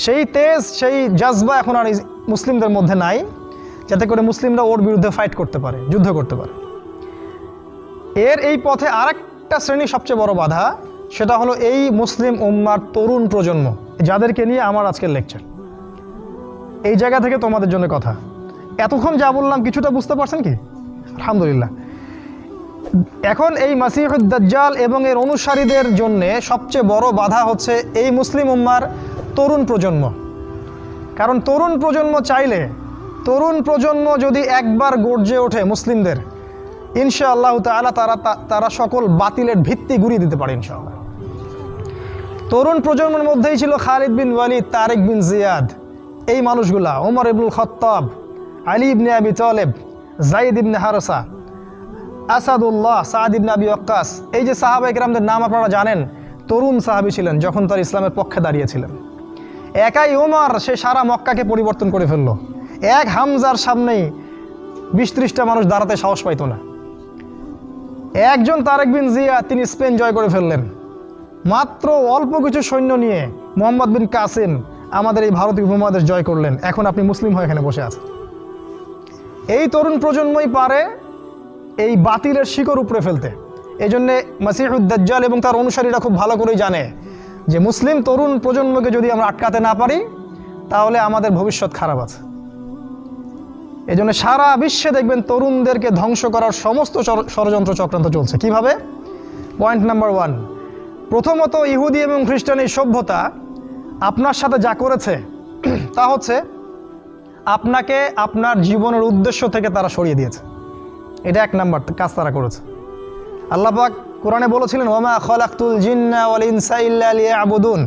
সেই তেজ, সেই জাজবা এখন আর মুসলিমদের মধ্যে নাই, যাতে করে মুসলিমরা ওর বিরুদ্ধে ফাইট করতে পারে, যুদ্ধ করতে পারে। এই পথে আরেকটা শ্রেণী সবচেয়ে বড় বাধা, সেটা হলো এই মুসলিম উম্মার তরুণ প্রজন্ম, যাদেরকে নিয়ে আমার আজকের লেকচার। এই জায়গা থেকে তোমাদের জন্য কথা। এতক্ষণ যা বললাম কিছুটা বুঝতে পারছেন কি? আলহামদুলিল্লাহ। এখন এই মাসিহুদ দাজ্জাল এবং এর অনুসারীদের জন্যে সবচেয়ে বড় বাধা হচ্ছে এই মুসলিম উম্মার তরুণ প্রজন্ম। কারণ তরুণ প্রজন্ম চাইলে, তরুণ প্রজন্ম যদি একবার গর্জে ওঠে মুসলিমদের, ইনশাআল্লাহ তাআলা তারা সকল বাতিলের ভিত্তি গুঁড়িয়ে দিতে পারে ইনশাআল্লাহ। তরুণ প্রজন্মের মধ্যেই ছিল খালিদ বিন ওয়ালিদ, তারেক বিন জিয়াদ, এই মানুষগুলা, ওমর ইবনুল খাত্তাব, আলী ইবনে আবি তালেব, যায়েদ ইবনে হারসা, আসাদুল্লাহ, সাদ ইবনে আবি ওয়াক্কাস। এই যে সাহাবায়ে কেরামদের নাম আপনারা জানেন, তরুণ সাহাবী ছিলেন যখন তার ইসলামের পক্ষে দাঁড়িয়েছিলেন। একাই ওমর, সে সারা মক্কাকে পরিবর্তন করে ফেলল। এক হামজার সামনেই 20-30টা মানুষ দাঁড়াতে সাহস পাইত না। একজন তারেক বিন জিয়াদ, তিনি স্পেন জয় করে ফেললেন মাত্র অল্প কিছু সৈন্য নিয়ে। মোহাম্মদ বিন কাসিম আমাদের এই ভারতীয় উপমহাদেশ জয় করলেন। এখন আপনি মুসলিম হয়ে এখানে বসে আছেন। এই তরুণ প্রজন্মই পারে এই বাতিলের শিকড় উপড়ে ফেলতে। এই জন্যে মাসিহুদ দাজ্জাল এবং তার অনুসারীরা খুব ভালো করেই জানে যে মুসলিম তরুণ প্রজন্মকে যদি আমরা আটকাতে না পারি, তাহলে আমাদের ভবিষ্যৎ খারাপ আছে। এই জন্য সারা বিশ্বে দেখবেন তরুণদেরকে ধ্বংস করার সমস্ত ষড়যন্ত্র চক্রান্ত চলছে। কিভাবে? পয়েন্ট নাম্বার 1, প্রথমত ইহুদি এবং খ্রিস্টান এই সভ্যতা আপনার সাথে যা করেছে তা হচ্ছে আপনাকে আপনার জীবনের উদ্দেশ্য থেকে তারা সরিয়ে দিয়েছে। এটা 1 নাম্বার কাজ তারা করেছে। আল্লাহ পাক কোরআনে বলেছিলেন, ওয়ামা খালাকতুল জিন্না ওয়াল ইনসা ইল্লা লিয়াবুদুন,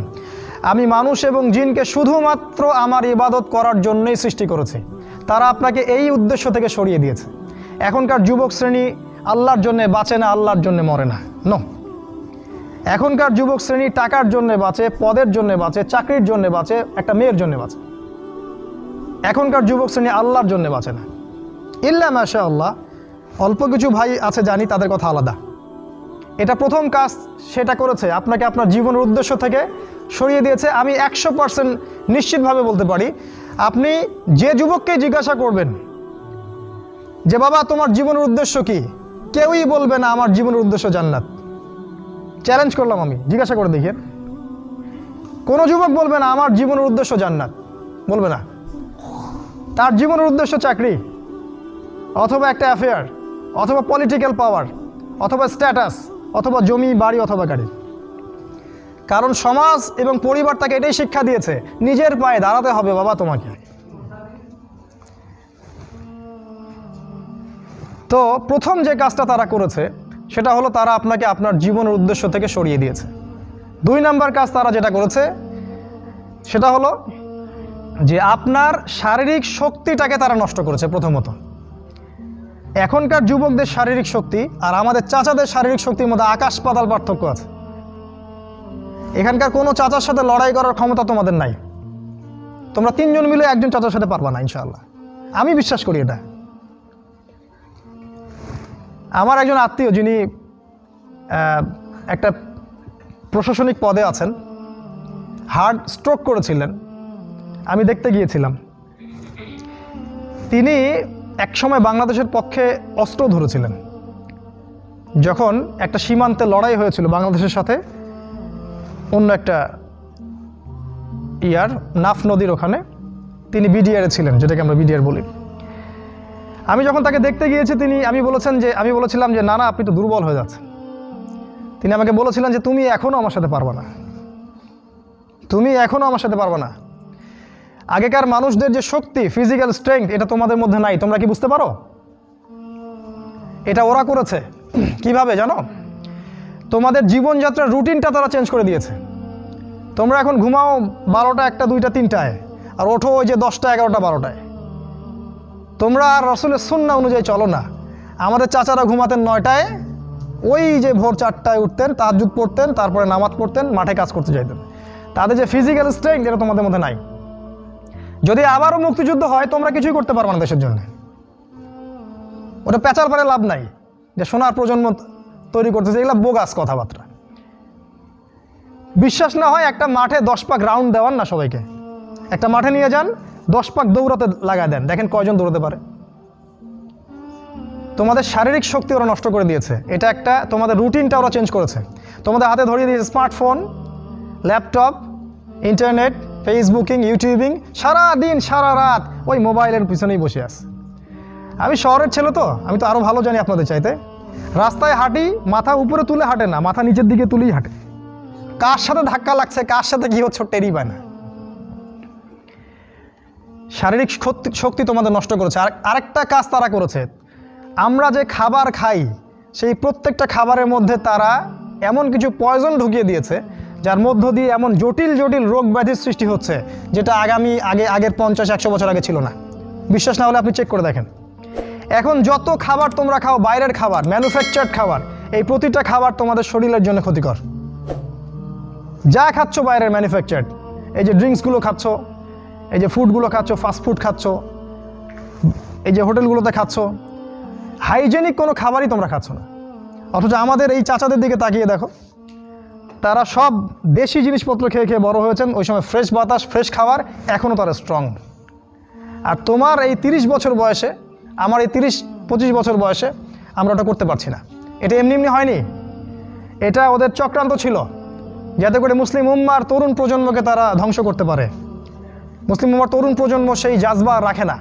আমি মানুষ এবং জিনকে শুধুমাত্র আমার ইবাদত করার জন্যই সৃষ্টি করেছি। তারা আপনাকে এই উদ্দেশ্য থেকে সরিয়ে দিয়েছে। এখনকার যুবক শ্রেণী আল্লাহর জন্য বাঁচে না, আল্লাহর জন্য মরে না। নো, এখনকার যুবক শ্রেণী টাকার জন্য বাঁচে, পদের জন্য বাঁচে, চাকরির জন্য বাঁচে, একটা মেয়ের জন্য বাঁচে। এখনকার যুবক শ্রেণী আল্লাহর জন্য বাঁচে না। ইল্লা মাশাআল্লাহ, অল্প কিছু ভাই আছে জানি, তাদের কথা আলাদা। এটা প্রথম কাজ সেটা করেছে, আপনাকে আপনার জীবনের উদ্দেশ্য থেকে সরিয়ে দিয়েছে। আমি 100% নিশ্চিতভাবে বলতে পারি, আপনি যে যুবককে জিজ্ঞাসা করবেন যে বাবা তোমার জীবনের উদ্দেশ্য কি, কেউই বলবে না আমার জীবনের উদ্দেশ্য জান্নাত। চ্যালেঞ্জ করলাম আমি, জিজ্ঞাসা করে দেখেন। কোনো যুবক বলবে না আমার জীবনের উদ্দেশ্য জান্নাত, বলবে না। তার জীবনের উদ্দেশ্য চাকরি, অথবা একটা অ্যাফেয়ার, অথবা পলিটিক্যাল পাওয়ার, অথবা স্ট্যাটাস, অথবা জমি বাড়ি, অথবা গাড়ি। কারণ সমাজ এবং পরিবার তাকে এটাই শিক্ষা দিয়েছে, নিজের পায়ে দাঁড়াতে হবে বাবা তোমাকে। তো প্রথম যে কাজটা তারা করেছে সেটা হলো তারা আপনাকে আপনার জীবনের উদ্দেশ্য থেকে সরিয়ে দিয়েছে। 2 নাম্বার কাজ তারা যেটা করেছে সেটা হলো যে আপনার শারীরিক শক্তিটাকে তারা নষ্ট করেছে। প্রথমত, এখনকার যুবকদের শারীরিক শক্তি আর আমাদের চাচাদের শারীরিক শক্তির মধ্যে আকাশ পাতাল পার্থক্য আছে। এখানকার কোনো চাচার সাথে লড়াই করার ক্ষমতা তোমাদের নাই। তোমরা 3 জন মিলে একজন চাচার সাথে পারবা না ইনশাআল্লাহ, আমি বিশ্বাস করি এটা। আমার একজন আত্মীয় যিনি একটা প্রশাসনিক পদে আছেন, হার্ট স্ট্রোক করেছিলেন, আমি দেখতে গিয়েছিলাম। তিনি একসময় বাংলাদেশের পক্ষে অস্ত্র ধরেছিলেন। যখন একটা সীমান্তে লড়াই হয়েছিল বাংলাদেশের সাথে অন্য একটা নাফ নদীর ওখানে, তিনি বিডিআরে ছিলেন, যেটাকে আমরা বিডিআর বলি। আমি যখন তাকে দেখতে গিয়েছি, আমি বলেছিলাম যে না আপনি তো দুর্বল হয়ে যাচ্ছেন। তিনি আমাকে বলেছিলেন যে তুমি এখনও আমার সাথে পারবে না, তুমি এখনও আমার সাথে পারবে না। আগেকার মানুষদের যে শক্তি, ফিজিক্যাল স্ট্রেংথ, এটা তোমাদের মধ্যে নাই। তোমরা কি বুঝতে পারো? এটা ওরা করেছে। কিভাবে জানো? তোমাদের জীবনযাত্রার রুটিনটা তারা চেঞ্জ করে দিয়েছে। তোমরা এখন ঘুমাও 12টা, 1টা, 2টা, 3টায়, আর ওঠো ওই যে 10টা, 11টা, 12টায়। তোমরা আর রাসূলের সুন্নাহ অনুযায়ী চলো না। আমাদের চাচারা ঘুমাতেন 9টায়, ওই যে ভোর 4টায় উঠতেন, তাহাজ্জুদ পড়তেন, তারপরে নামাজ পড়তেন, মাঠে কাজ করতে যাইতেন। তাদের যে ফিজিক্যাল স্ট্রেংথ, এটা তোমাদের মধ্যে নাই। যদি আবারও মুক্তিযুদ্ধ হয়, তোমরা কিছুই করতে পারবে না দেশের জন্য। ওটা পেঁচার পারে লাভ নাই যে সোনার প্রজন্ম তৈরি করতেছে, এগুলো বোগাস কথাবার্তা। বিশ্বাস না হয় একটা মাঠে 10 পাক রাউন্ড দেওয়ান না সবাইকে, একটা মাঠে নিয়ে যান, 10 পাক দৌড়াতে লাগায় দেন, দেখেন কয়জন দৌড়াতে পারে। তোমাদের শারীরিক শক্তি ওরা নষ্ট করে দিয়েছে। এটা একটা তোমাদের রুটিনটা ওরা চেঞ্জ করেছে। তোমাদের হাতে ধরিয়ে দিয়েছে smartphone, laptop, internet, Facebooking, YouTubing, সারা দিন সারা রাত ওই মোবাইলের পিছনেই বসে আছে। আমি শহরের ছেলে তো, আমি তো আরও ভালো জানি আপনাদের চাইতে। রাস্তায় হাঁটি, মাথা উপরে তুলে হাঁটে না, মাথা নিচের দিকে তুলেই হাঁটে। কার সাথে ধাক্কা লাগছে, কার সাথে কী হচ্ছে টেরই পায় না। শারীরিক শক্তি তোমাদের নষ্ট করেছে। আরেকটা কাজ তারা করেছে, আমরা যে খাবার খাই সেই প্রত্যেকটা খাবারের মধ্যে তারা এমন কিছু পয়জন ঢুকিয়ে দিয়েছে যার মধ্য দিয়ে এমন জটিল জটিল রোগ ব্যাধির সৃষ্টি হচ্ছে যেটা আগের 50-100 বছর আগে ছিল না। বিশ্বাস না হলে আপনি চেক করে দেখেন। এখন যত খাবার তোমরা খাও, বাইরের খাবার, ম্যানুফ্যাকচার্ড খাবার, এই প্রতিটা খাবার তোমাদের শরীরের জন্য ক্ষতিকর। যা খাচ্ছ বাইরের ম্যানুফ্যাকচার্ড, এই যে ড্রিঙ্কসগুলো খাচ্ছ, এই যে ফুডগুলো খাচ্ছ, ফাস্ট ফুড খাচ্ছ, এই যে হোটেলগুলোতে খাচ্ছ, হাইজেনিক কোনো খাবারই তোমরা খাচ্ছ না। অথচ আমাদের এই চাচাদের দিকে তাকিয়ে দেখো, তারা সব দেশি জিনিসপত্র খেয়ে খেয়ে বড় হয়েছেন। ওই সময় ফ্রেশ বাতাস, ফ্রেশ খাবার, এখনও তারা স্ট্রং। আর তোমার এই 30 বছর বয়সে, আমার এই 30-25 বছর বয়সে আমরা ওটা করতে পারছি না। এটা এমনি এমনি হয়নি, এটা ওদের চক্রান্ত ছিল যাতে করে মুসলিম উম্মার তরুণ প্রজন্মকে তারা ধ্বংস করতে পারে। মুসলিম উম্মার তরুণ প্রজন্ম সেই জাজবা রাখে না।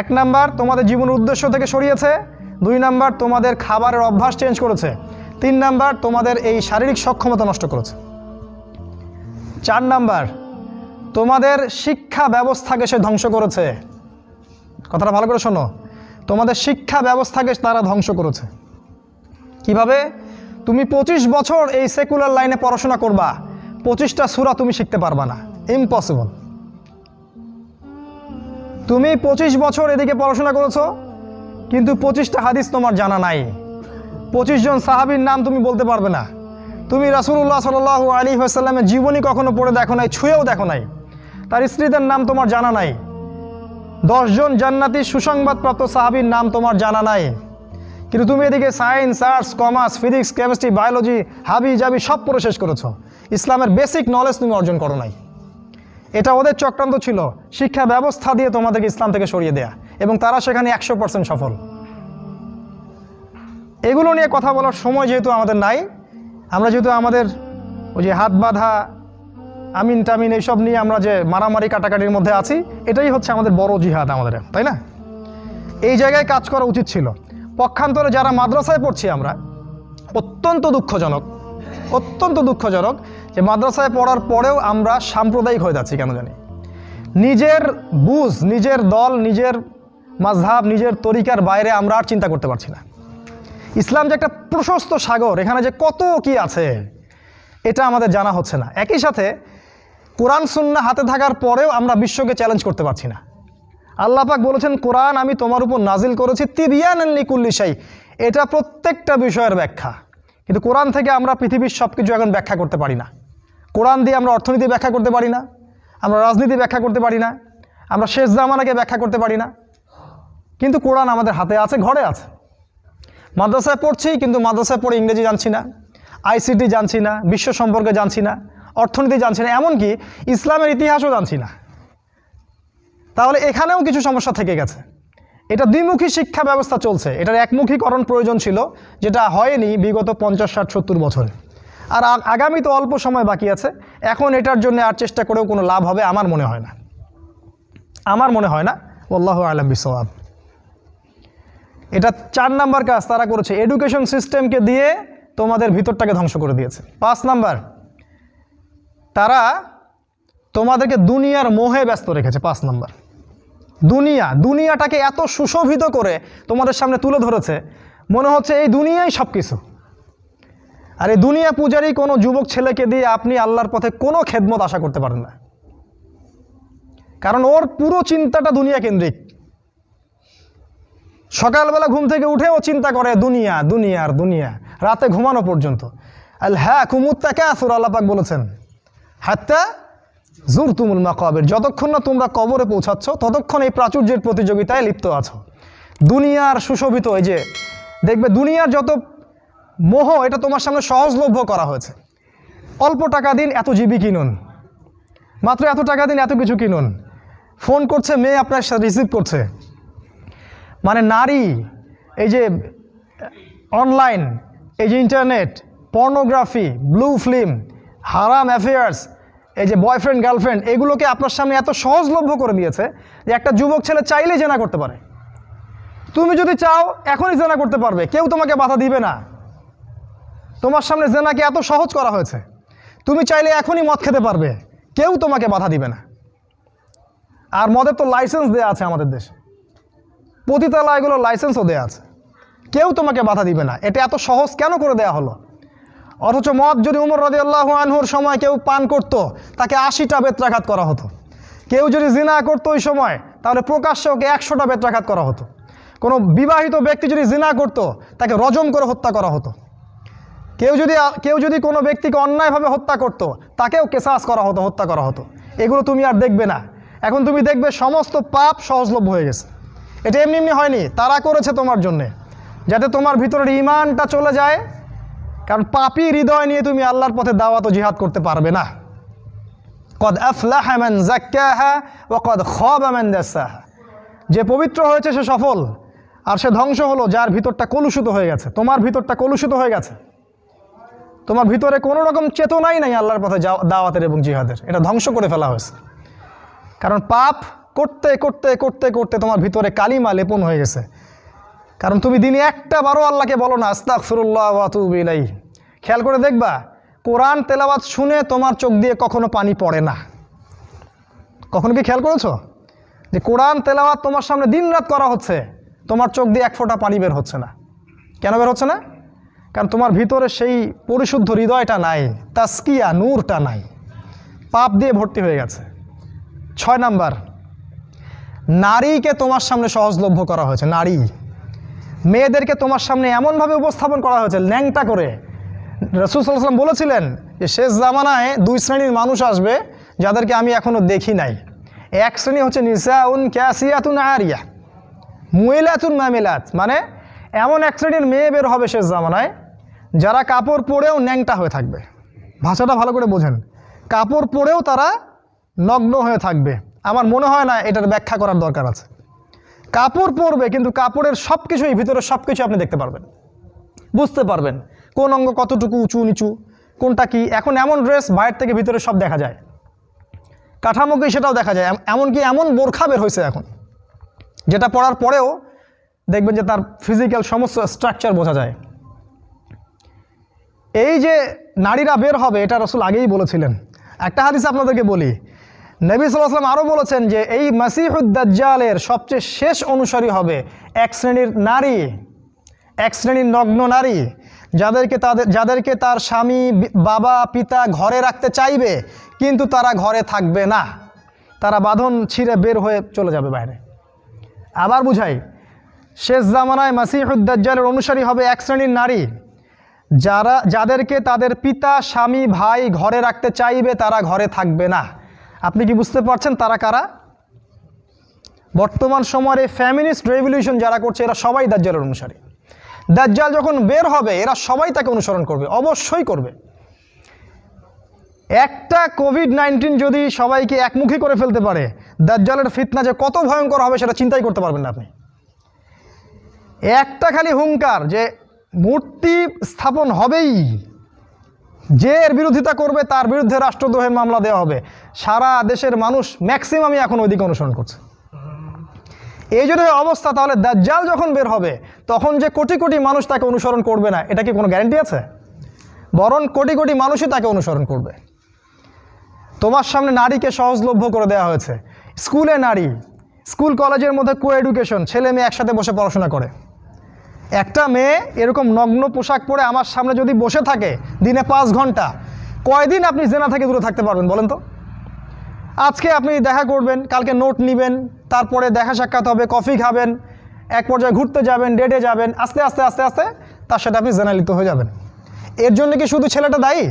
1 নাম্বার তোমাদের জীবনের উদ্দেশ্য থেকে সরিয়েছে, 2 নাম্বার তোমাদের খাবারের অভ্যাস চেঞ্জ করেছে, 3 নাম্বার তোমাদের এই শারীরিক সক্ষমতা নষ্ট করেছে, 4 নাম্বার তোমাদের শিক্ষা ব্যবস্থাকে সে ধ্বংস করেছে। কথাটা ভালো করে শোনো, তোমাদের শিক্ষা ব্যবস্থাকে তারা ধ্বংস করেছে। কিভাবে? তুমি 25 বছর এই সেকুলার লাইনে পড়াশোনা করবা, 25টা সূরা তুমি শিখতে পারবা না, ইম্পসিবল। তুমি 25 বছর এদিকে পড়াশোনা করেছো, কিন্তু 25টা হাদিস তোমার জানা নাই, 25 জন সাহাবীর নাম তুমি বলতে পারবে না, তুমি রাসূলুল্লাহ সাল্লাল্লাহু আলাইহি ওয়াসাল্লামের জীবনী কখনো পড়ে দেখো নাই, ছুঁয়েও দেখো নাই, তার স্ত্রীদের নাম তোমার জানা নাই, 10 জন জান্নাতি সুসংবাদপ্রাপ্ত সাহাবীর নাম তোমার জানা নাই। কিন্তু তুমি এদিকে science, arts, commerce, physics, chemistry, biology, হাবি জাবি সব পড়ে শেষ করেছো, ইসলামের বেসিক নলেজ তুমি অর্জন করো নাই। এটা ওদের চক্রান্ত ছিল, শিক্ষা ব্যবস্থা দিয়ে তোমাদেরকে ইসলাম থেকে সরিয়ে দেয়া, এবং তারা সেখানে 100% সফল। এগুলো নিয়ে কথা বলার সময় যেহেতু আমাদের নাই, আমরা যেহেতু আমাদের ওই যে হাত বাঁধা, আমিন টামিন এইসব নিয়ে আমরা যে মারামারি কাটাকাটির মধ্যে আছি, এটাই হচ্ছে আমাদের বড় জিহাদ আমাদের, তাই না? এই জায়গায় কাজ করা উচিত ছিল। পক্ষান্তরে যারা মাদ্রাসায় পড়ছি আমরা, অত্যন্ত দুঃখজনক যে মাদ্রাসায় পড়ার পরেও আমরা সাম্প্রদায়িক হয়ে যাচ্ছি কেন জানি। নিজের বুঝ, নিজের দল, নিজের মাযহাব, নিজের তরিকার বাইরে আমরা আর চিন্তা করতে পারছি না। ইসলাম যে একটা প্রশস্ত সাগর, এখানে যে কত কি আছে এটা আমাদের জানা হচ্ছে না। একই সাথে কোরআন সুন্নাহ হাতে থাকার পরেও আমরা বিশ্বকে চ্যালেঞ্জ করতে পারছি না। আল্লাহ পাক বলেছেন, কোরআন আমি তোমার উপর নাজিল করেছি তিবিয়ানান লিকুল্লি শাই, এটা প্রত্যেকটা বিষয়ের ব্যাখ্যা। কিন্তু কোরআন থেকে আমরা পৃথিবীর সব কিছু এখন ব্যাখ্যা করতে পারি না। কোরআন দিয়ে আমরা অর্থনীতি ব্যাখ্যা করতে পারি না, আমরা রাজনীতি ব্যাখ্যা করতে পারি না, আমরা শেষ জামানাকে ব্যাখ্যা করতে পারি না। কিন্তু কোরআন আমাদের হাতে আছে, ঘরে আছে। মাদ্রাসায় পড়ছি, কিন্তু মাদ্রাসায় পড়ে ইংরেজি জানছি না, আইসিটি জানছি না, বিশ্ব সম্পর্কে জানছি না, অর্থনীতি জানছি না, এমনকি ইসলামের ইতিহাসও জানছি না। তাহলে এখানেও কিছু সমস্যা থেকে গেছে। এটা দ্বিমুখী শিক্ষা ব্যবস্থা চলছে, এটার একমুখীকরণ প্রয়োজন ছিল, যেটা হয়নি বিগত 50, 60, 70 বছরে। আর আগামী তো অল্প সময় বাকি আছে, এখন এটার জন্য আর চেষ্টা করেও কোনো লাভ হবে আমার মনে হয় না, আল্লাহু আ'লাম বিসওয়াব। এটা 4 নাম্বার কাজ তারা করেছে, এডুকেশন সিস্টেমকে দিয়ে তোমাদের ভিতরটাকে ধ্বংস করে দিয়েছে। 5 নাম্বার, তারা তোমাদেরকে দুনিয়ার মোহে ব্যস্ত রেখেছে। 5 নাম্বার, দুনিয়াটাকে এত সুশোভিত করে তোমাদের সামনে তুলে ধরেছে, মনে হচ্ছে এই দুনিয়াই সব কিছু। আর এই দুনিয়া পূজারী কোনো যুবক ছেলেকে দিয়ে আপনি আল্লাহর পথে কোনো খেদমত আশা করতে পারেন না, কারণ ওর পুরো চিন্তাটা দুনিয়া কেন্দ্রিক। সকালবেলা ঘুম থেকে উঠে ও চিন্তা করে দুনিয়া, রাতে ঘুমানো পর্যন্ত। আলহাকুমুত তাকাসুর, আল্লাহ পাক বলেছেন, হাত্তা জুরতুমুল মাকাবির, যতক্ষণ না তোমরা কবরে পৌঁছাচ্ছ ততক্ষণ এই প্রাচুর্যের প্রতিযোগিতায় লিপ্ত আছো। দুনিয়ার সুশোভিত, এই যে দেখবে দুনিয়ার যত মোহ, এটা তোমার সামনে সহজলভ্য করা হয়েছে। অল্প টাকা দিন, এত জিবি কিনুন, মাত্র এত টাকা দিন এত কিছু কিনুন। ফোন করছে মেয়ে, আপনার সাথে রিসিভ করছে। মানে নারী, এই যে অনলাইন, এই যে ইন্টারনেট, পর্নোগ্রাফি, ব্লু ফিল্ম, হারাম অ্যাফেয়ার্স, এই যে বয়ফ্রেন্ড গার্লফ্রেন্ড, এগুলোকে আপনার সামনে এত সহজলভ্য করে দিয়েছে যে একটা যুবক ছেলে চাইলেই জেনা করতে পারে। তুমি যদি চাও এখনই জেনা করতে পারবে, কেউ তোমাকে বাধা দিবে না। তোমার সামনে জেনাকে এত সহজ করা হয়েছে, তুমি চাইলে এখনই মদ খেতে পারবে, কেউ তোমাকে বাধা দিবে না। আর মদের তো লাইসেন্স দেওয়া আছে আমাদের দেশে, পতিতালয়গুলোর লাইসেন্সও দেওয়া আছে, কেউ তোমাকে বাধা দিবে না। এটা এত সহজ কেন করে দেওয়া হলো? অথচ মদ যদি উমর রাদিয়াল্লাহু আনহুর সময় কেউ পান করত, তাকে 80টা বেত্রাঘাত করা হতো। কেউ যদি জিনা করতো ওই সময়, তাহলে প্রকাশ্যে ওকে 100টা বেত্রাঘাত করা হতো। কোনো বিবাহিত ব্যক্তি যদি জিনা করত, তাকে রজম করে হত্যা করা হতো। কেউ যদি কোনো ব্যক্তিকে অন্যায়ভাবে হত্যা করত, তাকেও কেসাস করা হতো, হত্যা করা হতো। এগুলো তুমি আর দেখবে না। এখন তুমি দেখবে সমস্ত পাপ সহজলভ্য হয়ে গেছে। এটা এমনি এমনি হয়নি, তারা করেছে তোমার জন্যে, যাতে তোমার ভিতরের ঈমানটা চলে যায়। কারণ পাপী হৃদয় নিয়ে তুমি আল্লাহর পথে দাওয়াত ও জিহাদ করতে পারবে না। কদ আফলাহা মান যাক্কাহা ওয়া কদ খাবা মান দাসাহা। যে পবিত্র হয়েছে সে সফল, আর সে ধ্বংস হলো যার ভিতরটা কলুষিত হয়ে গেছে। তোমার ভিতরটা কলুষিত হয়ে গেছে, তোমার ভিতরে কোনো রকম চেতনাই নাই আল্লাহর পথে দাওয়াতের এবং জিহাদের। এটা ধ্বংস করে ফেলা হয়েছে। কারণ পাপ করতে করতে করতে করতে তোমার ভিতরে কালিমা লেপন হয়ে গেছে। কারণ তুমি দিনে একটা বারও আল্লাহকে বলো না আস্তাগফিরুল্লাহ ওয়া আতুবু ইলাইহি। খেয়াল করে দেখবা, কোরআন তেলাওয়াত শুনে তোমার চোখ দিয়ে কখনো পানি পড়ে না। কখনো কি খেয়াল করেছো যে কোরআন তেলাওয়াত তোমার সামনে দিন রাত করা হচ্ছে, তোমার চোখ দিয়ে এক ফোঁটা পানি বের হচ্ছে না? কেন বের হচ্ছে না? কারণ তোমার ভিতরে সেই পরিশুদ্ধ হৃদয়টা নাই, তাসকিয়া নূরটা নাই, পাপ দিয়ে ভর্তি হয়ে গেছে। 6 নাম্বার, নারীকে তোমার সামনে সহজলভ্য করা হয়েছে। নারী, মেয়েদেরকে তোমার সামনে এমনভাবে উপস্থাপন করা হয়েছে ল্যাংটা করে। রাসূল সাল্লাল্লাহু আলাইহি ওয়াসাল্লাম বলেছিলেন যে শেষ জামানায় 2 শ্রেণীর মানুষ আসবে যাদেরকে আমি এখনও দেখি নাই। এক শ্রেণী হচ্ছে নিসাউন কাসিয়াতুন আরিয়া মুইলাতুন মামিলাত, মানে এমন এক শ্রেণীর মেয়ে বের হবে শেষ জামানায় যারা কাপড় পরেও ন্যাংটা হয়ে থাকবে। ভাষাটা ভালো করে বোঝেন, কাপড় পরেও তারা নগ্ন হয়ে থাকবে। আমার মনে হয় না এটার ব্যাখ্যা করার দরকার আছে। কাপড় পরবে কিন্তু কাপড়ের সব কিছুই, ভিতরে সব কিছু আপনি দেখতে পারবেন, বুঝতে পারবেন কোন অঙ্গ কতটুকু উঁচু নিচু, কোনটা কি। এখন এমন ড্রেস বাইরে থেকে ভিতরে সব দেখা যায়, কাঠামোকে সেটাও দেখা যায়। এমনকি এমন বোরখা বের হয়েছে এখন, যেটা পরার পরেও দেখবেন যে তার ফিজিক্যাল সমস্ত স্ট্রাকচার বোঝা যায়। এই যে নারীরা বের হবে, এটা রাসূল আগেই বলেছিলেন। একটা হাদিস আপনাদেরকে বলি, নবী সাল্লাল্লাহু আলাইহি ওয়াসাল্লাম আরও বলেছেন যে এই মাসিহুদ দাজ্জালের সবচেয়ে শেষ অনুসারী হবে এক শ্রেণীর নারী, এক শ্রেণীর নগ্ন নারী, যাদেরকে তার স্বামী বাবা পিতা ঘরে রাখতে চাইবে, কিন্তু তারা ঘরে থাকবে না, তারা বাঁধন ছিঁড়ে বের হয়ে চলে যাবে বাইরে। আবার বুঝাই, শেষ জামানায় মাসিহুদ দাজ্জালের অনুসারী হবে এক শ্রেণীর নারী, যাদেরকে তাদের পিতা স্বামী ভাই ঘরে রাখতে চাইবে, তারা ঘরে থাকবে না। আপনি কি বুঝতে পারছেন তারা কারা? বর্তমান সময়ের এই ফ্যামিনিস্ট রেভলিউশন যারা করছে, এরা সবাই দাজ্জালের অনুসারী। দাজ্জাল যখন বের হবে, এরা সবাই তাকে অনুসরণ করবে, অবশ্যই করবে। একটা কোভিড-19 যদি সবাইকে একমুখী করে ফেলতে পারে, দাজ্জালের ফিতনা যে কত ভয়ঙ্কর হবে সেটা চিন্তাই করতে পারবেন না আপনি। একটা খালি হুঙ্কার যে মূর্তি স্থাপন হবেই, যে এর বিরোধিতা করবে তার বিরুদ্ধে রাষ্ট্রদ্রোহের মামলা দেওয়া হবে। সারা দেশের মানুষ ম্যাক্সিমামই এখন ওইদিকে অনুসরণ করছে। এই যদি অবস্থা, তাহলে দাজ্জাল যখন বের হবে তখন যে কোটি কোটি মানুষ তাকে অনুসরণ করবে না, এটা কি কোনো গ্যারান্টি আছে? বরং কোটি কোটি মানুষই তাকে অনুসরণ করবে। তোমার সামনে নারীকে সহজলভ্য করে দেওয়া হয়েছে। স্কুলে নারী, স্কুল কলেজের মধ্যে কো এডুকেশন, ছেলে মেয়ে একসাথে বসে পড়াশোনা করে। একটা মেয়ে এরকম নগ্ন পোশাক পরে আমার সামনে যদি বসে থাকে দিনে 5 ঘন্টা, কয়দিন আপনি জেনা থেকে দূরে থাকতে পারবেন বলেন তো? আজকে আপনি দেখা করবেন, কালকে নোট নেবেন, তারপরে দেখা সাক্ষাৎ হবে, কফি খাবেন, এক পর্যায়ে ঘুরতে যাবেন, ডেটে যাবেন, আস্তে আস্তে আস্তে আস্তে তার সাথে আপনি জেনায় লিপ্ত হয়ে যাবেন। এর জন্য কি শুধু ছেলেটা দায়ী?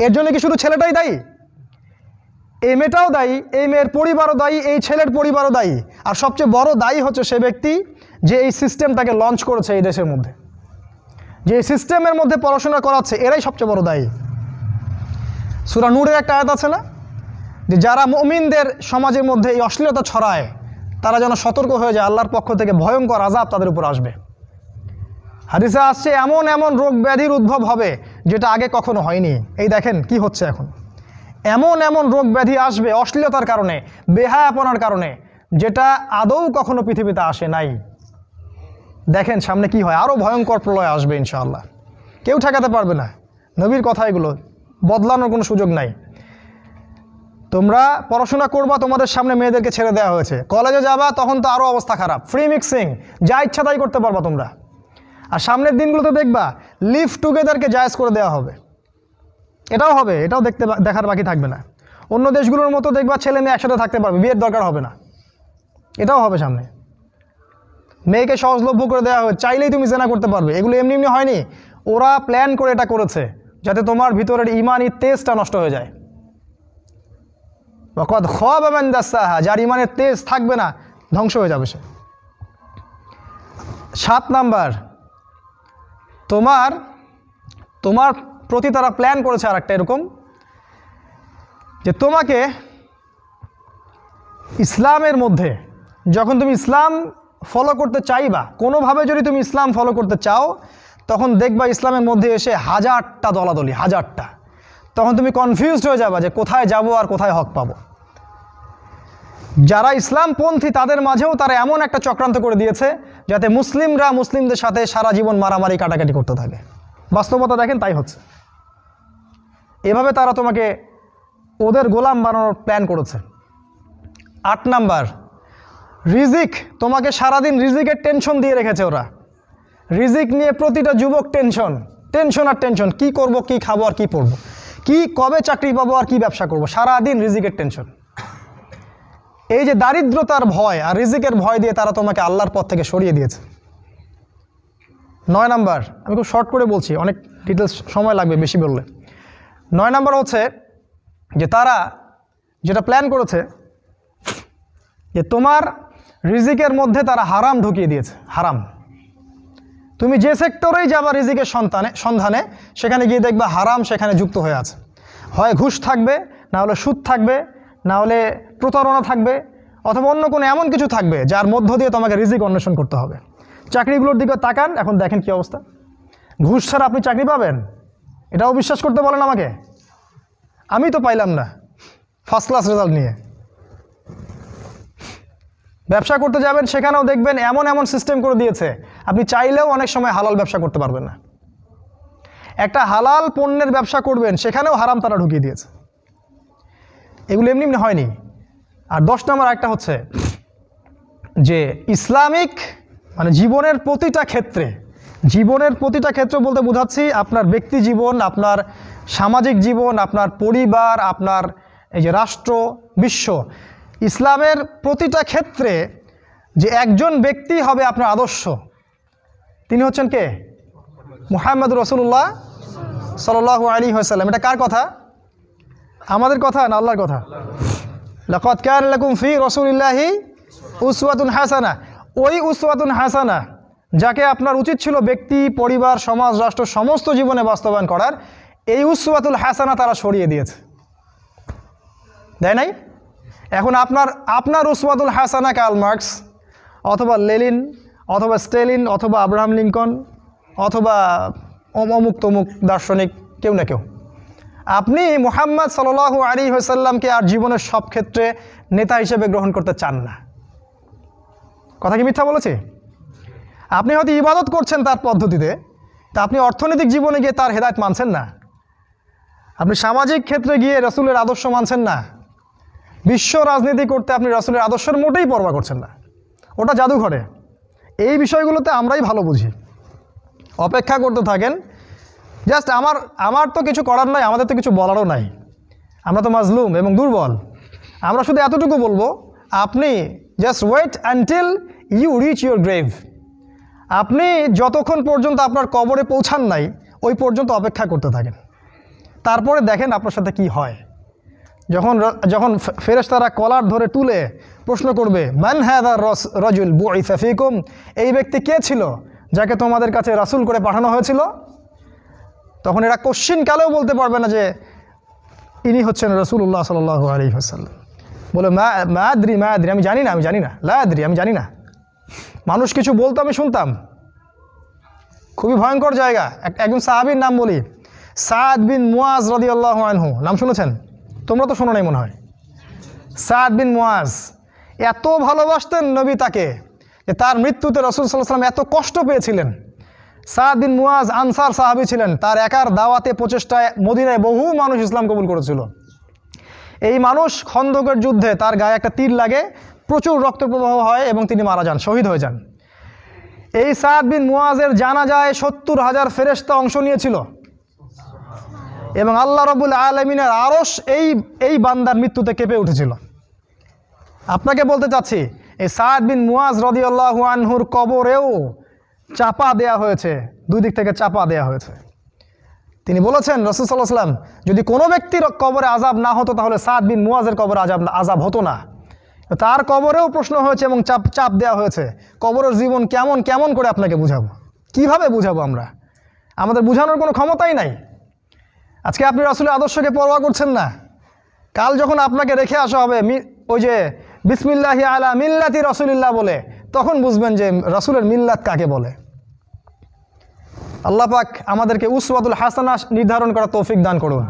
এর জন্য কি শুধু ছেলেটাই দায়ী? এই মেয়েটাও দায়ী, এই মেয়ের পরিবারও দায়ী, এই ছেলের পরিবারও দায়ী। আর সবচেয়ে বড় দায়ী হচ্ছে সে ব্যক্তি যে এই সিস্টেমটাকে লঞ্চ করেছে এই দেশের মধ্যে, যে সিস্টেমের মধ্যে পড়াশোনা করাচ্ছে, এরাই সবচেয়ে বড় দায়ী। সূরা নূরের একটা আয়াত আছে না, যে যারা মুমিনদের সমাজের মধ্যে এই অশ্লীলতা ছড়ায় তারা যেন সতর্ক হয়ে যায়, আল্লাহর পক্ষ থেকে ভয়ঙ্কর আযাব তাদের উপর আসবে। হাদিসে আসছে এমন এমন রোগ ব্যাধির উদ্ভব হবে যেটা আগে কখনো হয়নি। এই দেখেন কি হচ্ছে এখন, এমন এমন রোগ ব্যাধি আসবে অশ্লীলতার কারণে, বেহায়াপনার কারণে, যেটা আদৌ কখনো পৃথিবীতে আসে নাই। দেখেন সামনে কি হয়, আরও ভয়ঙ্কর প্রলয় আসবে ইনশাআল্লাহ, কেউ ঠেকাতে পারবে না। নবীর কথা এগুলো, বদলানোর কোনো সুযোগ নাই। তোমরা পড়াশোনা করবা, তোমাদের সামনে মেয়েদেরকে ছেড়ে দেওয়া হয়েছে, কলেজে যাবা তখন তো আরও অবস্থা খারাপ, ফ্রি মিক্সিং, যা ইচ্ছা তাই করতে পারবা তোমরা। আর সামনের দিনগুলোতে দেখবা লিভ টুগেদারকে জায়েজ করে দেওয়া হবে, এটাও হবে, এটাও দেখার বাকি থাকবে না। অন্য দেশগুলোর মতো দেখবা ছেলে মেয়ে একসাথে থাকতে পারবে, বিয়ের দরকার হবে না, এটাও হবে সামনে। মেয়েকে সহজলভ্য করে দেওয়া হবে, চাইলেই তুমি জেনা করতে পারবে। এগুলো এমনি এমনি হয়নি, ওরা প্ল্যান করে এটা করেছে যাতে তোমার ভিতরের ইমানি তেজটা নষ্ট হয়ে যায়। ওয়াকাদ খাবা মান দাসাহা, যার ইমানের তেজ থাকবে না ধ্বংস হয়ে যাবে সে। 7 নাম্বার, তোমার প্রতি তারা প্ল্যান করেছে আর একটা এরকম, যে তোমাকে ইসলামের মধ্যে যখন তুমি ইসলাম ফলো করতে চাইবা, কোনোভাবে যদি তুমি ইসলাম ফলো করতে চাও, তখন দেখবা ইসলামের মধ্যে এসে 1000টা দলাদলি, 1000টা। তখন তুমি কনফিউজড হয়ে যাবা যে কোথায় যাব আর কোথায় হক পাবো। যারা ইসলামপন্থী তাদের মাঝেও তারা এমন একটা চক্রান্ত করে দিয়েছে যাতে মুসলিমরা মুসলিমদের সাথে সারা জীবন মারামারি কাটাকাটি করতে থাকে। বাস্তবতা দেখেন তাই হচ্ছে। এভাবে তারা তোমাকে ওদের গোলাম বানানোর প্ল্যান করেছে। 8 নাম্বার, রিজিক, তোমাকে সারাদিন রিজিকের টেনশন দিয়ে রেখেছে ওরা। রিজিক নিয়ে প্রতিটা যুবক টেনশন আর টেনশন, কি করব, কি খাবো আর কি পরবো, কি কবে চাকরি পাবো আর কি ব্যবসা করব, সারাদিন রিজিকের টেনশন। এই যে দারিদ্রতার ভয় আর রিজিকের ভয় দিয়ে তারা তোমাকে আল্লাহর পথ থেকে সরিয়ে দিয়েছে। 9 নাম্বার, আমি খুব শর্ট করে বলছি, অনেক ডিটেলস সময় লাগবে বেশি বললে। 9 নাম্বার হচ্ছে যে তারা যেটা প্ল্যান করেছে যে তোমার রিজিকের মধ্যে তারা হারাম ঢুকিয়ে দিয়েছে। হারাম, তুমি যে সেক্টরেই যাবা রিজিকের সন্ধানে, সেখানে গিয়ে দেখবা হারাম সেখানে যুক্ত হয়ে আছে। হয় ঘুষ থাকবে, না হলে সুদ থাকবে, না হলে প্রতারণা থাকবে, অথবা অন্য কোনো এমন কিছু থাকবে যার মধ্য দিয়ে তোমাকে রিজিক অন্বেষণ করতে হবে। চাকরিগুলোর দিকে তাকান, এখন দেখেন কি অবস্থা। ঘুষ ছাড়া আপনি চাকরি পাবেন, এটাও বিশ্বাস করতে বলেন আমাকে? আমি তো পাইলাম না ফার্স্ট ক্লাস রেজাল্ট নিয়ে। ব্যবসা করতে যাবেন, সেখানেও দেখবেন এমন এমন সিস্টেম করে দিয়েছে আপনি চাইলেও অনেক সময় হালাল ব্যবসা করতে পারবেন না। একটা হালাল পণ্যের ব্যবসা করবেন, সেখানেও হারাম তারা ঢুকিয়ে দিয়েছে। এগুলো এমনি এমনি হয়নি। আর 10 নম্বর একটা হচ্ছে যে ইসলামিক মানে জীবনের প্রতিটা ক্ষেত্র বলতে বোঝাচ্ছি আপনার ব্যক্তি জীবন, আপনার সামাজিক জীবন, আপনার পরিবার, আপনার এই যে রাষ্ট্র, বিশ্ব, ইসলামের প্রতিটা ক্ষেত্রে যে একজন ব্যক্তি হবে আপনার আদর্শ, তিনি হচ্ছেন কে? মুহাম্মদ রাসূলুল্লাহ সাল্লাল্লাহু আলাইহি ওয়াসাল্লাম। এটা কার কথা? আমাদের কথা না আল্লাহর কথা? লাকাদ কানা লাকুম ফি রাসূলিল্লাহি উসওয়াতুন হাসানাহ। ওই উসওয়াতুন হাসানাহ যাকে আপনার উচিত ছিল ব্যক্তি, পরিবার, সমাজ, রাষ্ট্র সমস্ত জীবনে বাস্তবায়ন করার, এই উসওয়াতুল হাসানাহ তারা সরিয়ে দিয়েছে, দেয় নাই? এখন আপনার উসওয়াতুল হাসানাহ কার্ল মার্কস অথবা লেনিন অথবা স্টেলিন অথবা আব্রাহাম লিঙ্কন অথবা অমুক তমুক দার্শনিক, কেউ না কেউ। আপনি মুহাম্মদ সাল্লাল্লাহু আলাইহি ওয়াসাল্লামকে আর জীবনের সব ক্ষেত্রে নেতা হিসেবে গ্রহণ করতে চান না। কথা কি মিথ্যা বলেছি? আপনি হয়তো ইবাদত করছেন তার পদ্ধতিতে, তা আপনি অর্থনৈতিক জীবনে গিয়ে তার হেদায়েত মানছেন না। আপনি সামাজিক ক্ষেত্রে গিয়ে রাসূলের আদর্শ মানছেন না। বিশ্ব রাজনীতি করতে আপনি রাসূলের আদর্শের মোটেই পরোয়া করছেন না, ওটা জাদুঘরে। এই বিষয়গুলোতে আমরাই ভালো বুঝি। অপেক্ষা করতে থাকেন। জাস্ট আমার তো কিছু করার নাই, আমাদের তো কিছু বলারও নাই, আমরা তো মাজলুম এবং দুর্বল। আমরা শুধু এতটুকু বলবো, আপনি just wait until you reach your grave. আপনি যতক্ষণ পর্যন্ত আপনার কবরে পৌঁছান নাই, ওই পর্যন্ত অপেক্ষা করতে থাকেন। তারপরে দেখেন আপনার সাথে কি হয়। যখন ফেরেশতারা কলার ধরে তুলে প্রশ্ন করবে, মান হাযা রাজুল বুইসা ফীকুম, এই ব্যক্তি কে ছিল যাকে তোমাদের কাছে রাসূল করে পাঠানো হয়েছিল, তখন এরা কোশ্চিন কালেও বলতে পারবে না যে ইনি হচ্ছেন রাসূলুল্লাহ সাল্লাল্লাহু আলাইহি ওয়াসাল্লাম। বলে মা আদরি আমি জানি না, লা আদরি আমি জানি না। মানুষ কিছু বলতো, আমি শুনতাম। খুবই ভয়ঙ্কর জায়গা। একজন সাহাবীর নাম বলি, সাদ বিন মুয়াজ রাদিয়াল্লাহু আনহু, নাম শুনেছেন? তোমরা তো শোনো নাই মনে হয়। সাদ বিন মুয়াজ এত ভালোবাসতেন নবী তাকে যে তার মৃত্যুতে রাসূল সাল্লাল্লাহু আলাইহি ওয়াসাল্লাম এত কষ্ট পেয়েছিলেন। সাদ বিন মুয়াজ আনসার সাহাবী ছিলেন। তার একার দাওয়াতে প্রচেষ্টায় মদিনায় বহু মানুষ ইসলাম কবুল করেছিল। এই মানুষ খন্দকের যুদ্ধে তার গায়ে একটা তীর লাগে, প্রচুর রক্ত প্রবাহ হয় এবং তিনি মারা যান, শহীদ হয়ে যান। এই সাদ বিন মুয়াজের জানাজায় 70,000 ফেরেশতা অংশ নিয়েছিল এবং আল্লাহ রাব্বুল আলামিনের আরশ এই বান্দার মৃত্যুতে কেঁপে উঠেছিল। আপনাকে বলতে চাচ্ছি, এই সাদ বিন মুয়াজ রাদিয়াল্লাহু আনহুর কবরেও চাপা দেয়া হয়েছে, দুই দিক থেকে চাপা দেয়া হয়েছে। তিনি বলেছেন, রাসূল সাল্লাল্লাহু আলাইহি ওয়াসাল্লাম, যদি কোনো ব্যক্তির কবরে আযাব না হতো তাহলে সাদ বিন মুয়াজের কবরে আযাব হতো না। তার কবরেও প্রশ্ন হয়েছে এবং চাপ দেওয়া হয়েছে। কবরের জীবন কেমন করে আপনাকে বুঝাবো? কিভাবে বুঝাবো আমরা? আমাদের বুঝানোর কোনো ক্ষমতাই নাই। আজকে আপনি রাসূলের আদর্শকে পরোয়া করছেন না। কাল যখন আপনাকে রেখে আসা হবে ওই যে বিসমিল্লাহি আলা মিল্লাতি রাসূলিল্লাহ বলে, তখন বুঝবেন যে রাসূলের মিল্লাত কাকে বলে। আল্লাহ পাক আমাদেরকে উসওয়াতুল হাসানা নির্ধারণ করার তৌফিক দান করুন।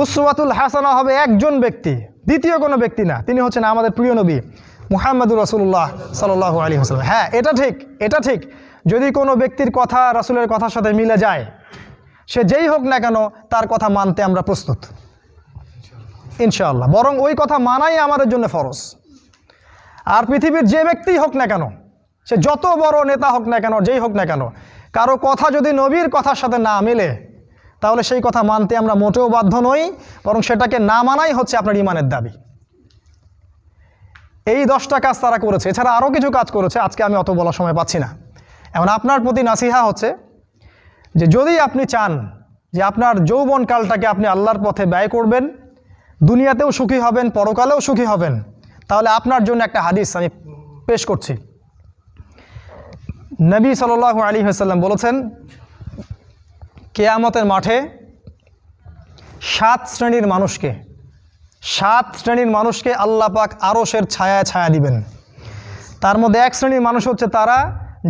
উসওয়াতুল হাসানা হবে একজন ব্যক্তি, দ্বিতীয় কোনো ব্যক্তি না। তিনি হচ্ছেন আমাদের প্রিয় নবী মুহাম্মদুর রাসূলুল্লাহ সাল্লাল্লাহু আলাইহি ওয়াসাল্লাম। হ্যাঁ, এটা ঠিক যদি কোনো ব্যক্তির কথা রাসূলের কথার সাথে মিলে যায়, সে যেই হোক না কেন তার কথা মানতে আমরা প্রস্তুত ইনশাআল্লাহ। বরং ওই কথা মানাই আমাদের জন্য ফরজ। আর পৃথিবীর যে ব্যক্তিই হোক না কেন, সে যত বড় নেতা হোক না কেন, যেই হোক না কেন, কারো কথা যদি নবীর কথার সাথে না মেলে, তাহলে সেই কথা মানতে আমরা মোটেও বাধ্য নই, বরং সেটাকে না মানাই হচ্ছে আপনার ঈমানের দাবি। এই 10টা কাজ তারা করেছে, এছাড়া আরও কিছু কাজ করেছে, আজকে আমি অত বলার সময় পাচ্ছি না। এখন আপনার প্রতি নাসিহা হচ্ছে যে যদি আপনি চান যে আপনার যৌবনকালটাকে আপনি আল্লাহর পথে ব্যয় করবেন, দুনিয়াতেও সুখী হবেন, পরকালেও সুখী হবেন, তাহলে আপনার জন্য একটা হাদিস আমি পেশ করছি। নবী সাল্লাল্লাহু আলাইহি ওয়াসাল্লাম বলেছেন, কিয়ামতের মাঠে 7 শ্রেণীর মানুষকে আল্লাহ পাক আরশের ছায়া দিবেন। তার মধ্যে 1 শ্রেণীর মানুষ হচ্ছে তারা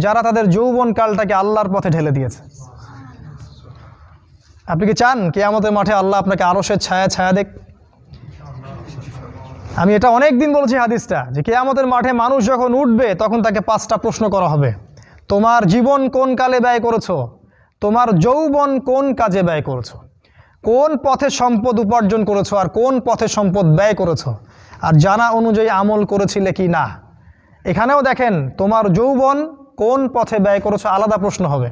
যারা তাদের যৌবনকালটাকে আল্লাহর পথে ঢেলে দিয়েছে। আপনি কি চান কিয়ামতের মাঠে আল্লাহ আপনাকে আরশের ছায়া দেখ? আমি এটা অনেক দিন বলেছি হাদিসটা, যে কিয়ামতের মাঠে মানুষ যখন উঠবে তখন তাকে 5টা প্রশ্ন করা হবে। তোমার জীবন কোন কালে ব্যয় করেছো? তোমার যৌবন কোন কাজে ব্যয় করেছো? কোন পথে সম্পদ উপার্জন করেছো আর কোন পথে সম্পদ ব্যয় করেছো? আর জানা অনুযায়ী আমল করেছিলে কি না? এখানেও দেখেন, তোমার যৌবন কোন পথে ব্যয় করেছো আলাদা প্রশ্ন হবে।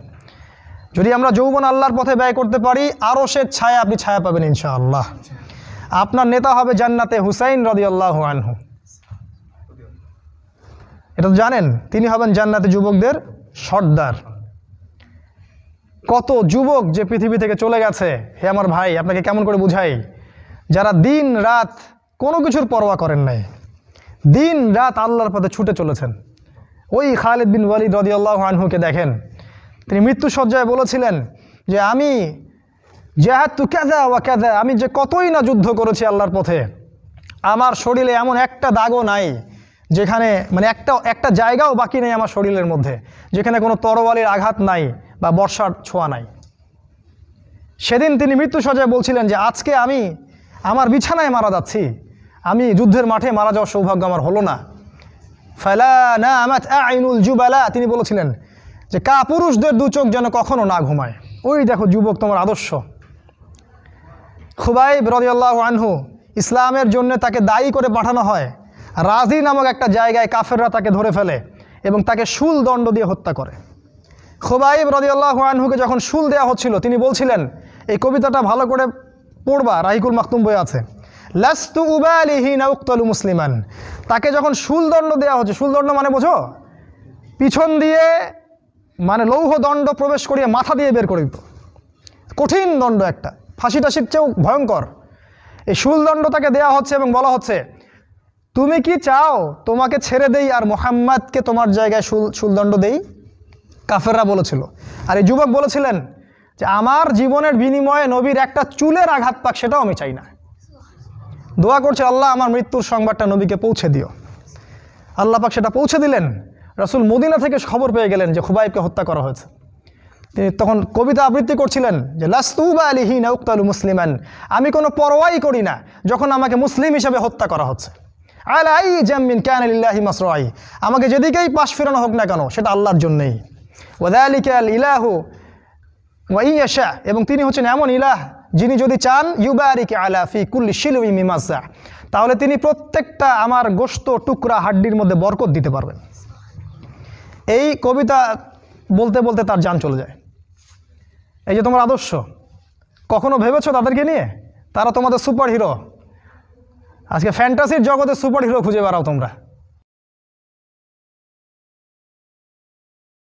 যদি আমরা যৌবন আল্লাহর পথে ব্যয় করতে পারি, আরশের ছায়া আপনি ছায়া পাবেন ইনশাআল্লাহ। আপনার নেতা হবে জান্নাতে হুসাইন রাদিয়াল্লাহু আনহু। এটা তো জানেন, তিনি হবেন জান্নাতে যুবকদের সর্দার। কত যুবক যে পৃথিবী থেকে চলে গেছে, হে আমার ভাই, আপনাকে কেমন করে বুঝাই, যারা দিন রাত কোনো কিছুর পরোয়া করেন নাই, দিন রাত আল্লাহর পথে ছুটে চলেছেন। ওই খালিদ বিন ওয়ালিদ রাদিয়াল্লাহু আনহুকে দেখেন, তিনি মৃত্যুসজ্জায় বলেছিলেন যে আমি জাহাদতু কাযা ওয়া কাযা, আমি যে কতই না যুদ্ধ করেছি আল্লাহর পথে, আমার শরীরে এমন একটা দাগও নাই যেখানে, মানে একটা জায়গাও বাকি নেই আমার শরীরের মধ্যে যেখানে কোনো তরবারির আঘাত নাই বা বর্ষার ছোঁয়া নাই। সেদিন তিনি মৃত্যুসজ্জায় বলছিলেন যে আজকে আমি আমার বিছানায় মারা যাচ্ছি, আমি যুদ্ধের মাঠে মারা যাওয়ার সৌভাগ্য আমার হলো না। ফালা নামাত আইনুল জুবালা, তিনি বলেছিলেন যে পুরুষদের 2 চোখ যেন কখনো না ঘুমায়। ওই দেখো যুবক, তোমার আদর্শ। খুবাইব রাদিয়াল্লাহু আনহু, ইসলামের জন্য তাকে দায়ী করে পাঠানো হয়। রাজি নামক একটা জায়গায় কাফেররা তাকে ধরে ফেলে এবং তাকে শুল দণ্ড দিয়ে হত্যা করে। খুবাইব রাদিয়াল্লাহু আনহুকে যখন শুল দেওয়া হচ্ছিল, তিনি বলছিলেন, এই কবিতাটা ভালো করে পড়বা, রাহিকুল মাকতুম বই আছে, লাস্তু উবালি হিনা উক্তালু মুসলিমান। তাকে যখন শুল দণ্ড দেওয়া হচ্ছে, শুল দণ্ড মানে বোঝো, পিছন দিয়ে মানে লৌহ দণ্ড প্রবেশ করিয়ে মাথা দিয়ে বের করে দিত, কঠিন দণ্ড, একটা ফাঁসি টাসির চেয়েও ভয়ঙ্কর। এই শুল দণ্ড তাকে দেওয়া হচ্ছে এবং বলা হচ্ছে, তুমি কি চাও তোমাকে ছেড়ে দেই আর মুহাম্মাদকে তোমার জায়গায় শুলদণ্ড দেই? কাফেররা বলেছিল। আর এই যুবক বলেছিলেন যে আমার জীবনের বিনিময়ে নবীর একটা চুলের আঘাত পাক, সেটাও আমি চাই না। দোয়া করছে, আল্লাহ আমার মৃত্যুর সংবাদটা নবীকে পৌঁছে দিও। আল্লাহ পাক সেটা পৌঁছে দিলেন। রাসূল মদিনা থেকে খবর পেয়ে গেলেন যে খুবাইবকে হত্যা করা হয়েছে। তিনি তখন কবিতা আবৃত্তি করছিলেন যে লাস্তু বালিহি না উক্তালু মুসলিমান, আমি কোনো পরোয়াই করি না যখন আমাকে মুসলিম হিসাবে হত্যা করা হচ্ছে। আলাই জামিন কানা লিল্লাহি মাসরাই, আমাকে যেদিকেই পাশ ফেরানো হোক না কেন সেটা আল্লাহর জন্যই। ওয়াযালিকাল ইলাহু ওয়া ইয়াশা, এবং তিনি হচ্ছেন এমন ইলাহ যিনি যদি চান ইউবারিক আলা ফি কুল্লি শিলউই মিমাসা, তাহলে তিনি প্রত্যেকটা আমার গোশত টুকরা হাড্ডির মধ্যে বরকত দিতে পারবেন। এই কবিতা বলতে বলতে তার জান চলে যায়। এই যে তোমার আদর্শ, কখনো ভেবেছো তাদেরকে নিয়ে? তারা তোমাদের সুপার হিরো। আজকে ফ্যান্টাসির জগতে সুপার হিরো খুঁজে বেড়াও তোমরা।